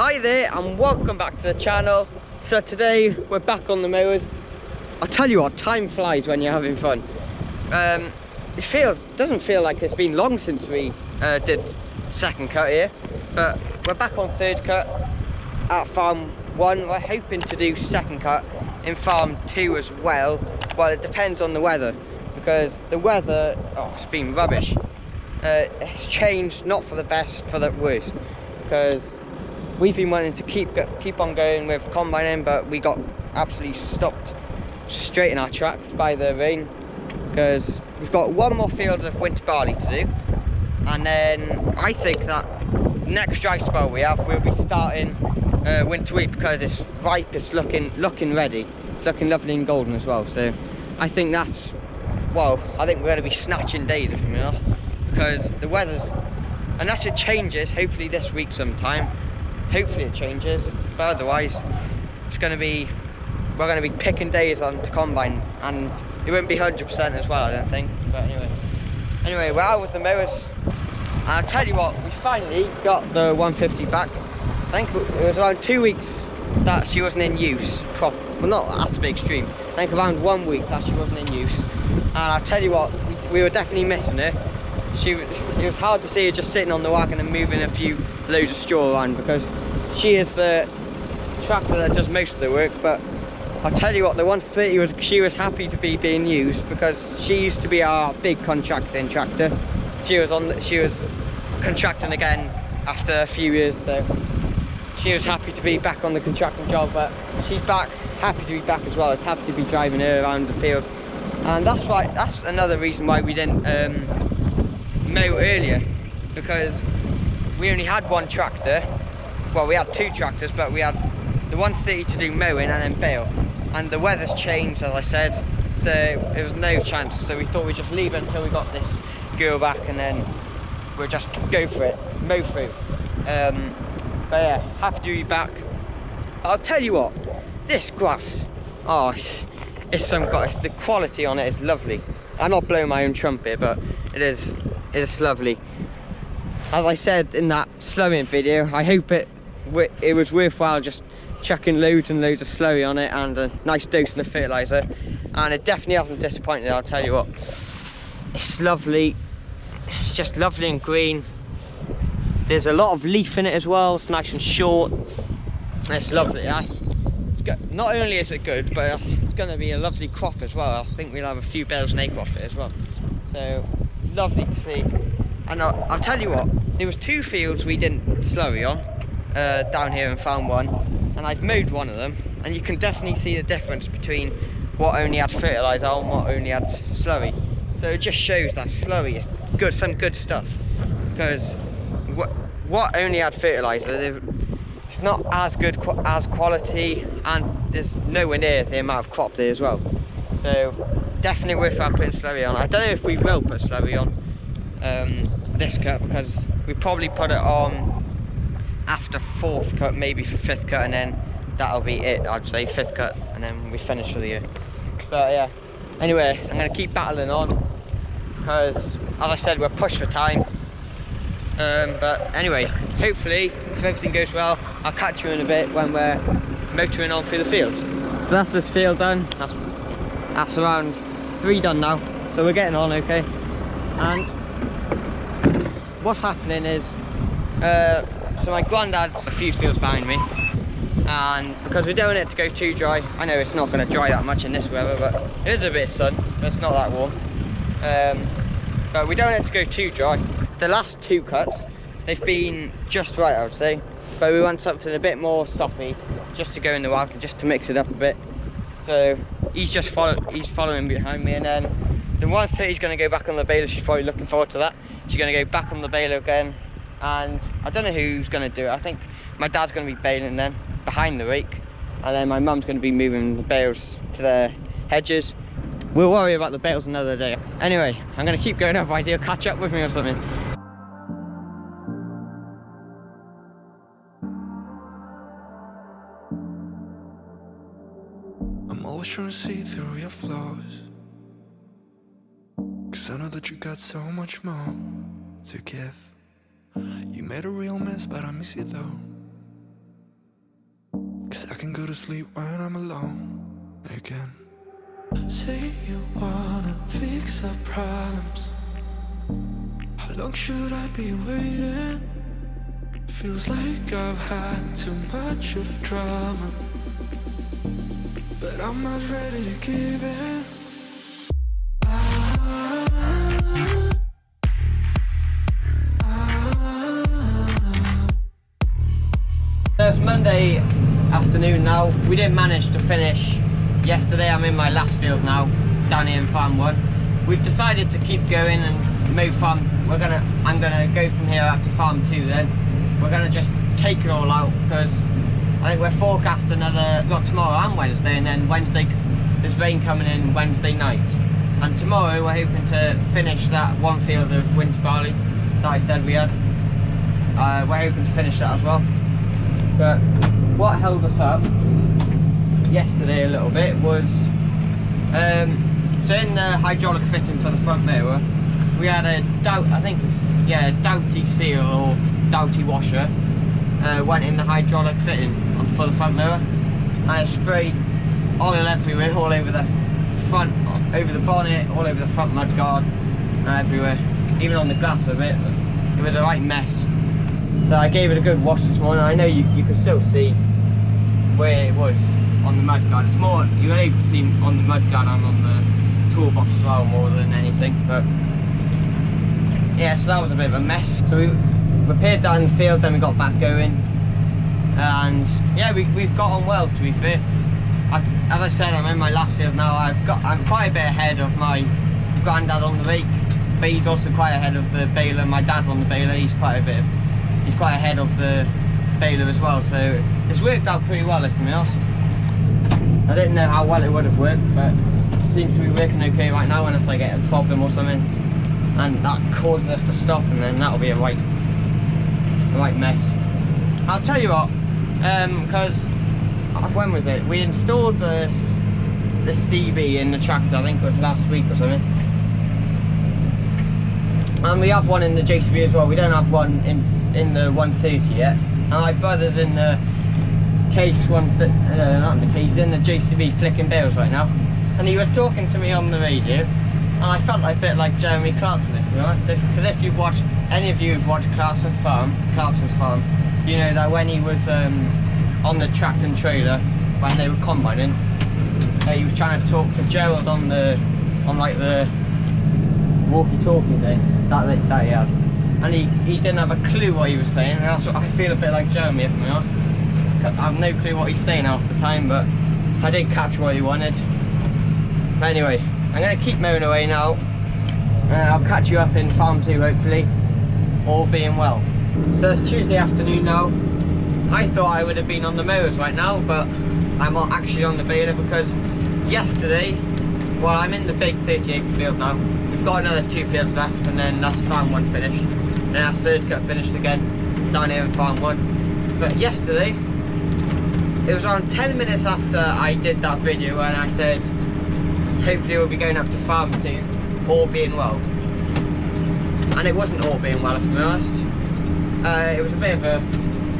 Hi there and welcome back to the channel. So today we're back on the mowers. I'll tell you what, time flies when you're having fun. It doesn't feel like it's been long since we did second cut here, but we're back on third cut at farm 1. We're hoping to do second cut in farm 2 as well. Well, it depends on the weather, because the weather, it's been rubbish. It's changed, not for the best, for the worst, because we've been wanting to keep on going with combining, but we got absolutely stopped straight in our tracks by the rain, because we've got one more field of winter barley to do, and then I think that next dry spell we have, we'll be starting winter wheat, because it's ripe, it's looking ready, it's looking lovely and golden as well. So I think that's, well, I think we're going to be snatching days, if I'm honest, because the weather's, unless it changes, hopefully this week sometime, hopefully it changes, but otherwise we're going to be picking days on to combine, and it won't be 100% as well, I don't think. But anyway, we're out with the mowers, and I'll tell you what, we finally got the 150 back. I think it was around 2 weeks that she wasn't in use well, not that's a bit extreme. I think around 1 week that she wasn't in use, and I'll tell you what, we were definitely missing her. It was hard to see her just sitting on the wagon and moving a few loads of straw around, because she is the tractor that does most of the work. But I'll tell you what, the 130 she was happy to be being used, because she used to be our big contracting tractor. She was contracting again after a few years, so she was happy to be back on the contracting job. But she's back, happy to be back as well. It's happy to be driving her around the field, and that's another reason why we didn't mow earlier, because we only had one tractor. Well, we had 2 tractors, but we had the 130 to do mowing and then bale, and the weather's changed, as I said, so there was no chance. So we thought we'd just leave it until we got this girl back, and then we'll just go for it, mow through. But yeah, happy to be back. I'll tell you what, this grass, the quality on it is lovely. I'm not blowing my own trumpet, but it is lovely. As I said in that slurrying video, I hope it was worthwhile just chucking loads and loads of slurry on it and a nice dose of fertiliser, and it definitely hasn't disappointed. I'll tell you what, it's lovely. It's just lovely and green. There's a lot of leaf in it as well. It's nice and short. It's lovely. It's good. Not only is it good, but it's going to be a lovely crop as well. I think we'll have a few bales an acre off it as well. So it's lovely to see. And I'll tell you what, there was 2 fields we didn't slurry on down here in farm 1, and I've mowed one of them, and you can definitely see the difference between what only had fertiliser and what only had slurry. So it just shows that slurry is good, some good stuff, because what only had fertiliser, it's not as good as quality, and there's nowhere near the amount of crop there as well. So definitely worthwhile putting slurry on. I don't know if we will put slurry on this cut, because we probably put it on after 4th cut, maybe for 5th cut, and then that'll be it. I'd say 5th cut, and then we finish for the year. But yeah, anyway, I'm going to keep battling on, because as I said, we're pushed for time. But anyway, hopefully if everything goes well, I'll catch you in a bit when we're motoring on through the fields. So that's this field done. That's around 3 done now, so we're getting on okay. And what's happening is, so my granddad's a few fields behind me, and because we don't want it to go too dry, I know it's not going to dry that much in this weather, but it is a bit of sun, but it's not that warm. But we don't want it to go too dry. The last 2 cuts, they've been just right, I would say, but we want something a bit more soppy, just to go in the wagon, just to mix it up a bit. So he's following behind me, and then the 130 is going to go back on the baler. She's probably looking forward to that. She's going to go back on the baler again, and I don't know who's going to do it. I think my dad's going to be baling then behind the rake, and then my mum's going to be moving the bales to the hedges. We'll worry about the bales another day. Anyway, I'm going to keep going, otherwise he'll catch up with me or something. I'm always trying to see through your flaws, 'cause I know that you got so much more to give. You made a real mess, but I miss you though. can go to sleep when I'm alone again. Say you wanna fix our problems. How long should I be waiting? Feels like I've had too much of drama, but I'm not ready to give in. It's Monday afternoon now. We didn't manage to finish yesterday. I'm in my last field now, down here in Farm 1. We've decided to keep going and move farm. I'm gonna go from here up to Farm 2 then. We're gonna just take it all out because I think we're forecast got tomorrow and Wednesday, and then Wednesday there's rain coming in Wednesday night. And tomorrow we're hoping to finish that one field of winter barley that I said we had. We're hoping to finish that as well. But what held us up yesterday a little bit was, so in the hydraulic fitting for the front mirror, we had a Doughty seal or Doughty washer went in the hydraulic fitting for the front mirror, and it sprayed oil everywhere, all over the front, over the bonnet, all over the front mudguard, everywhere, even on the glass of it. It was a right mess. So I gave it a good wash this morning. I know you can still see where it was on the mudguard. It's more, you're able to see on the mudguard and on the toolbox as well, more than anything. But yeah, so that was a bit of a mess. So we repaired that in the field, then we got back going, and yeah, we've got on well, to be fair. As I said, I'm in my last field now. I'm quite a bit ahead of my granddad on the rake, but he's also quite ahead of the baler. My dad's on the baler. He's quite ahead of the baler as well, so it's worked out pretty well, if I'm honest. I didn't know how well it would have worked, but it seems to be working okay right now, unless I get a problem or something and that causes us to stop, and then that'll be a right mess. I'll tell you what, because when was it? We installed the CB in the tractor, I think it was last week or something. And we have one in the JCB as well. We don't have one in the 130 yet. And my brother's in the case not in the case, in the JCB flicking bales right now. And he was talking to me on the radio, and I felt a bit like Jeremy Clarkson, if you're honest. Because if you've watched, any of you have watched Clarkson's Farm, you know that when he was on the tractor and trailer when they were combining, he was trying to talk to Gerald on the walkie-talkie thing that he had, and he didn't have a clue what he was saying, and that's what I feel a bit like Jeremy, if I'm honest. I have no clue what he's saying half the time, but I did catch what he wanted. But anyway, I'm going to keep mowing away now, and I'll catch you up in Farm 2 hopefully, all being well. So it's Tuesday afternoon now. I thought I would have been on the mowers right now, but I'm not actually on the baler because yesterday, well, I'm in the big 30-acre field now. We've got another 2 fields left, and then that's Farm 1 finished. And then that's third cut finished again, down here in Farm 1. But yesterday, it was around 10 minutes after I did that video and I said, hopefully we'll be going up to Farm 2, all being well. And it wasn't all being well, if I'm honest. It was a bit of a,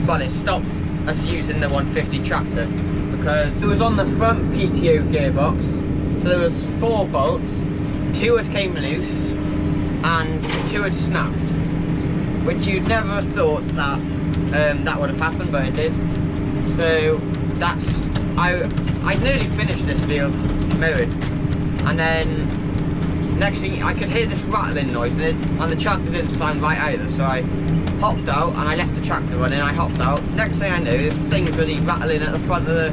well, it stopped us using the 150 tractor because it was on the front PTO gearbox. So there was 4 bolts, 2 had came loose and 2 had snapped, which you'd never have thought that that would have happened, but it did. So that's, I nearly finished this field mowing, and then next thing I could hear this rattling noise, and the tractor didn't sound right either, so I hopped out and I left the tractor running. I hopped out, next thing I know, this thing was really rattling at the front of the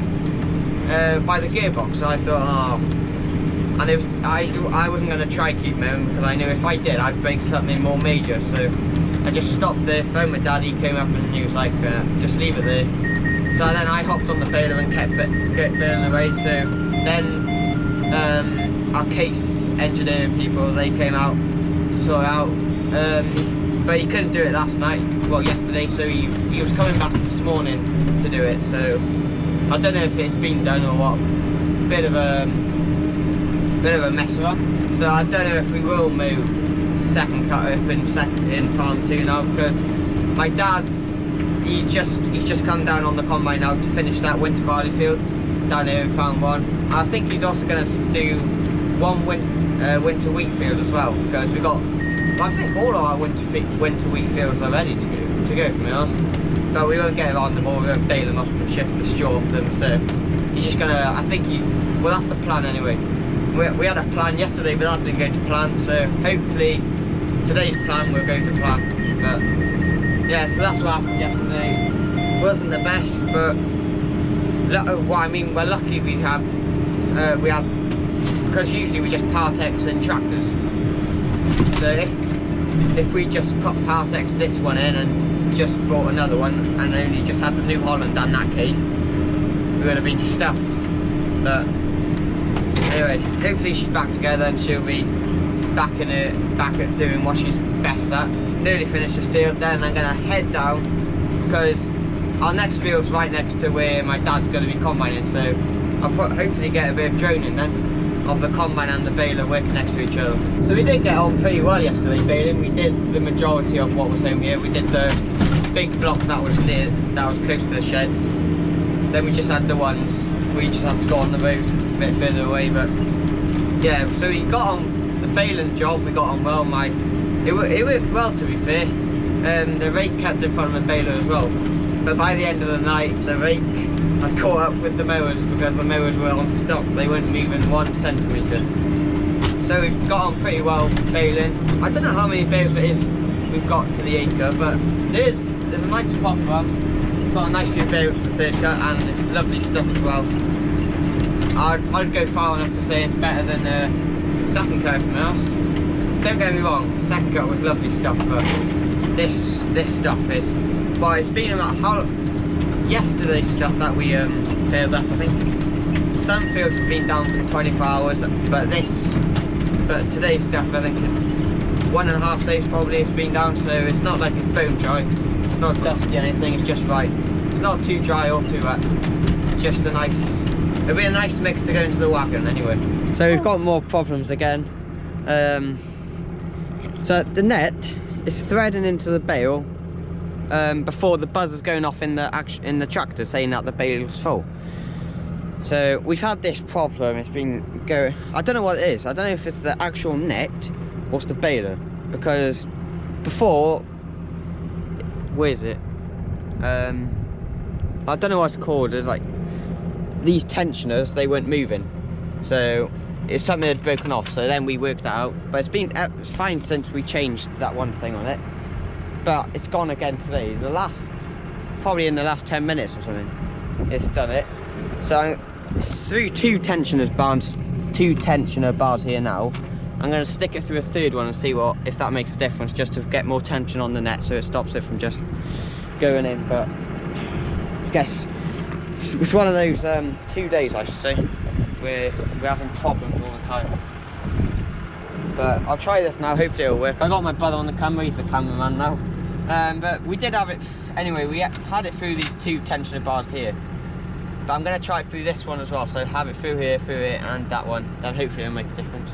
by the gearbox. So I thought, oh. And I wasn't going to try keep mowing because I knew if I did I'd break something more major, so I just stopped there, phoned my dad. He came up and he was like, just leave it there. So then I hopped on the baler and kept baling away. So then our case engineering people, they came out to sort it out, but he couldn't do it last night, well yesterday, so he was coming back this morning to do it. So I don't know if it's been done or what. Bit of a mess up. So I don't know if we will move second cut up in Farm 2 now, because my dad, he's just come down on the combine now to finish that winter barley field down here in Farm 1. I think he's also going to do one winter wheat field as well, because we got, I think all of our winter wheat fields are ready to go from ours, but we won't get around them all. We won't bale them up and shift the straw off them. So he's just gonna, I think well, that's the plan anyway. We had a plan yesterday, but that didn't go to plan. So hopefully today's plan will go to plan. But yeah, so that's what happened yesterday. Wasn't the best, but well, I mean, we're lucky we had, because usually we just Partex and tractors. So if we just put Partex this one in and just bought another one and only just had the New Holland in that case, we would have been stuffed. But anyway, hopefully she's back together and she'll be back at doing what she's best at. Nearly finished this field, then I'm gonna head down because our next field's right next to where my dad's going to be combining, so I'll hopefully get a bit of droning then of the combine and the baler working next to each other. So we did get on pretty well yesterday baling. We did the majority of what was home here. We did the big block that was close to the sheds. Then we just had the ones we just had to go on the road a bit further away. But yeah, so we got on the baling job. We got on well. It worked well, to be fair. The rake kept in front of the baler as well. But by the end of the night, the rake had caught up with the mowers because the mowers were on stop. They weren't moving 1 centimetre. So we've got on pretty well baling. I don't know how many bales it is we've got to the acre, but there's a nice pop one. Got a nice few bales for third cut, and it's lovely stuff as well. I'd go far enough to say it's better than the second cut from us. Don't get me wrong, the second cut was lovely stuff, but this stuff is, well, it's been about yesterday's stuff that we baled up. I think some fields have been down for 24 hours, but today's stuff I think is 1.5 days probably it's been down. So it's not like it's bone dry, it's not dusty or anything, it's just right. It's not too dry or too wet, just a nice, it'll be a nice mix to go into the wagon anyway. So we've got more problems again. So the net is threading into the bale before the buzzer's going off in the tractor saying that the bale's full. So we've had this problem. It's been going, I don't know what it is. I don't know if it's the actual net or it's the baler, because before, where is it? I don't know what it's called. It's like these tensioners, they weren't moving, so it's something that had broken off. So then we worked that out, but it's fine since we changed that one thing on it. But it's gone again today. Probably in the last 10 minutes or something, it's done it. So it's through two tensioner bars here now. I'm going to stick it through a third one and see if that makes a difference, just to get more tension on the net so it stops it from just going in. But I guess it's one of those 2 days, I should say, where we're having problems all the time. But I'll try this now, hopefully it'll work. I got my brother on the camera, he's the cameraman now. But we did have it, anyway, we had it through these two tensioner bars here. But I'm going to try it through this one as well, so have it through here, and that one. Then hopefully it'll make a difference.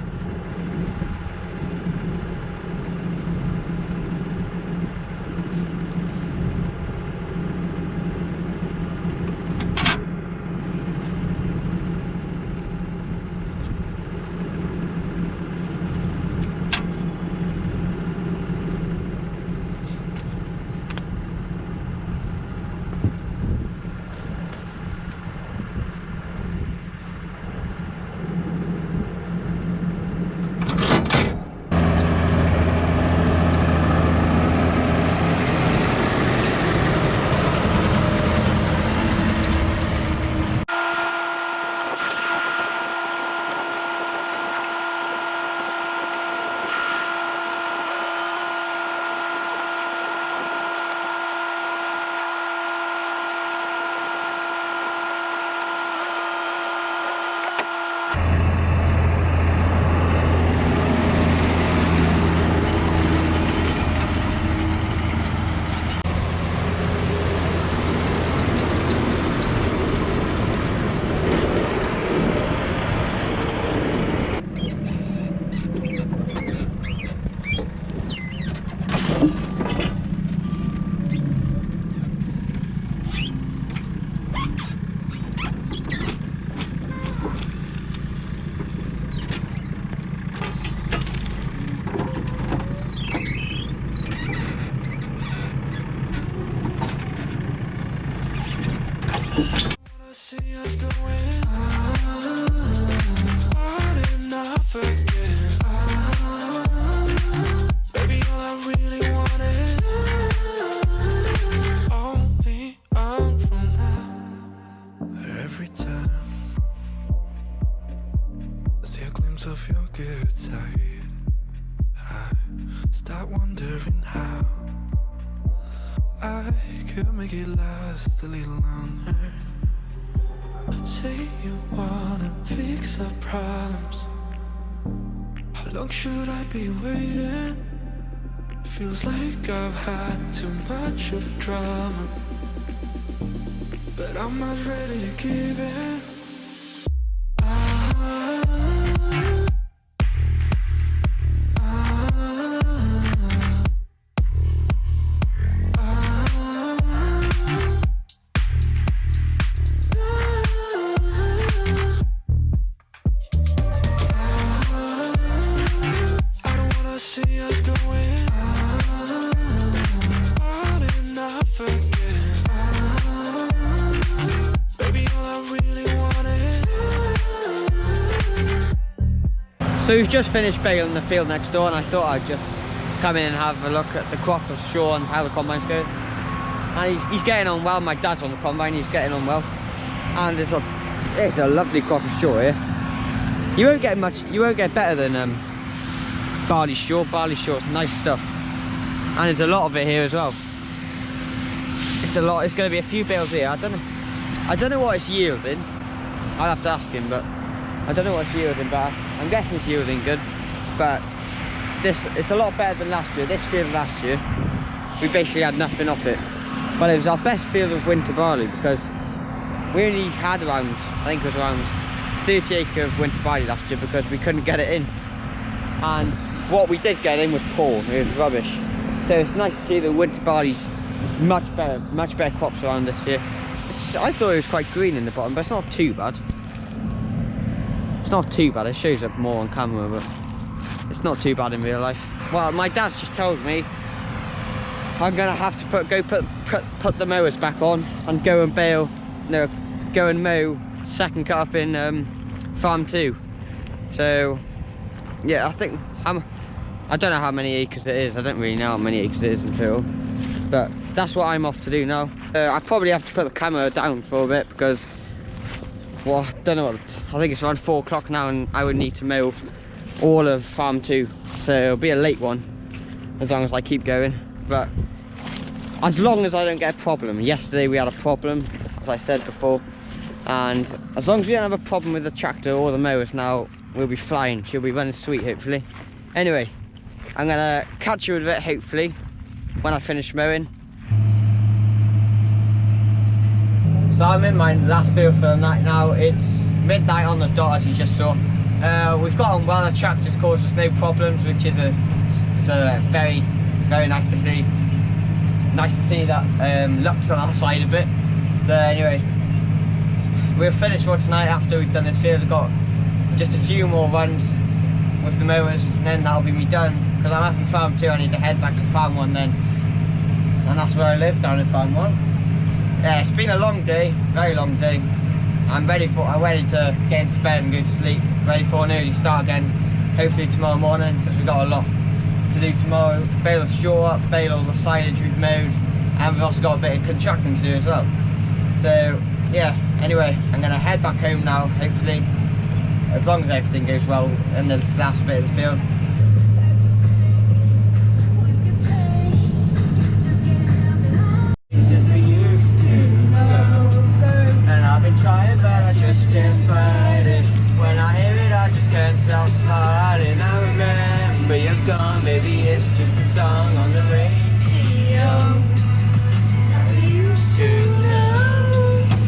Wanna see us going on and off again. Baby, all I really want is only on from now. Every time I see a glimpse of your good side, I start wondering how I could make it last a little longer. Say you wanna fix our problems. How long should I be waiting? Feels like I've had too much of drama, but I'm not ready to give in. So we've just finished baling the field next door, and I thought I'd just come in and have a look at the crop of straw and how the combine's going. And he's getting on well. My dad's on the combine, he's getting on well. And it's a lovely crop of straw here. You won't get better than barley straw. Barley straw is nice stuff. And there's a lot of it here as well. It's a lot. It's going to be a few bales here. I don't know what it's yielding. I'll have to ask him, but I don't know what it's yielding, but I'm guessing it's yielding good. But it's a lot better than last year. This field last year, we basically had nothing off it. But it was our best field of winter barley because we only had around, I think it was around 30 acre of winter barley last year because we couldn't get it in. And what we did get in was poor, it was rubbish. So it's nice to see the winter barley's much better crops around this year. I thought it was quite green in the bottom, but it's not too bad. It's not too bad, it shows up more on camera, but it's not too bad in real life. Well, my dad's just told me I'm gonna have to put the mowers back on and go and mow second cut up in farm 2. So yeah, I don't know how many acres it is. I don't really know how many acres it is until, but that's what I'm off to do now. I probably have to put the camera down for a bit because, well, I don't know what, I think it's around 4 o'clock now and I would need to mow all of farm 2. So it'll be a late one as long as I keep going. But as long as I don't get a problem. Yesterday we had a problem, as I said before. And as long as we don't have a problem with the tractor or the mowers now, we'll be flying. She'll be running sweet, hopefully. Anyway, I'm gonna catch you with it, hopefully, when I finish mowing. So I'm in my last field for the night now. It's midnight on the dot, as you just saw. We've got on well. The tractor's caused us no problems, which is a very, very nice to see. Nice to see that luck's on our side a bit. But anyway, we'll finish for tonight after we've done this field. We've got just a few more runs with the mowers, and then that'll be me done. Because I'm up in farm 2, I need to head back to farm 1 then, and that's where I live, down in farm 1. Yeah, it's been a long day, very long day. I'm ready to get into bed and go to sleep. Ready for an early start again, hopefully tomorrow morning, because we've got a lot to do tomorrow. Bale the straw up, bale all the silage we've mowed, and we've also got a bit of contracting to do as well. So yeah, anyway, I'm gonna head back home now, hopefully, as long as everything goes well in this last bit of the field.